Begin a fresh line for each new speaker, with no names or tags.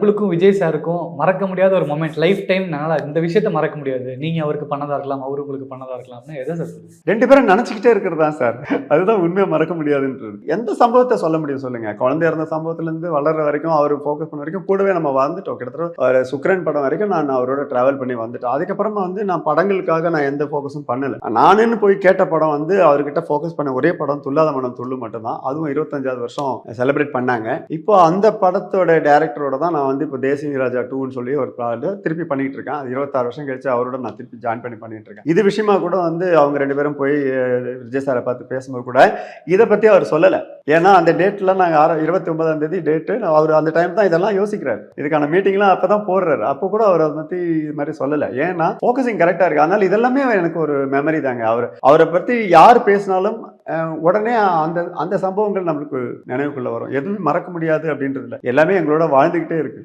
உங்களுக்கும் விஜய் சாருக்கும் மறக்க முடியாத ஒரு மொமெண்ட் லைஃப் டைம் இந்த விஷயத்த மறக்க முடியாது, நீங்க அவருக்கு பண்ணதா இருக்கலாம், அவரு உங்களுக்கு பண்ணதா இருக்கலாம்னு எதை சார் சொல்லுங்க?
2 பேரும் நினைச்சுக்கிட்டே இருக்கிறது தான் சார். அதுதான் உண்மையா மறக்க முடியாதுன்றது. எந்த சம்பவத்தை சொல்ல முடியும் சொல்லுங்க? குழந்தை இருந்த சம்பவத்துல இருந்து வளர்ற வரைக்கும், அவர் ஃபோக்கஸ் பண்ண வரைக்கும் கூடவே நம்ம வந்துட்டோம். கிட்டத்தட்ட ஒரு சுக்ரன் படம் வரைக்கும் நான் அவரோட டிராவல் பண்ணி வந்துட்டோம். அதுக்கப்புறமா நான் படங்களுக்காக நான் எந்த ஃபோக்கஸும் பண்ணல. நானுன்னு போய் கேட்ட படம் அவர்கிட்ட ஃபோக்கஸ் பண்ண ஒரே படம் துள்ளாத மனம் துள்ளு மட்டும்தான். அதுவும் 25வது வருஷம் செலிப்ரேட் பண்ணாங்க. இப்போ அந்த படத்தோட டைரக்டரோட தான் நான் இப்போ தேசிய ராஜா 2ன்னு சொல்லி ஒரு ப்ராஜெக்ட் திருப்பி பண்ணிட்டு இருக்கேன். அது 26 வருஷம் கழிச்சு அவரோட நான் திருப்பி ஜாயின் பண்ணிட்டு இருக்கேன். இது விஷயமா கூட அவங்க 2 பேரும் போய் விஜய் சாரை பார்த்து பேசும்போது கூட இதை பத்தி அவர் சொல்லல. ஏன்னா அந்த டேட்ல நாங்க 29ஆம் தேதி டேட்டு, அவர் அந்த டைம் தான் இதெல்லாம் யோசிக்கிறாரு. இதுக்கான மீட்டிங்லாம் அப்பதான் போடுறாரு. அப்போ கூட அவர் அதை பத்தி இது மாதிரி சொல்லல. ஏன்னா ஃபோக்கஸிங் கரெக்டா இருக்கு. அதனால இதெல்லாமே எனக்கு ஒரு மெமரி தாங்க. அவரை பத்தி யார் பேசினாலும் உடனே அந்த சம்பவங்கள் நம்மளுக்கு நினைவுக்குள்ள வரும். எதுவும் மறக்க முடியாது அப்படின்றதுல எல்லாமே எங்களோட வாழ்ந்துகிட்டே இருக்கு.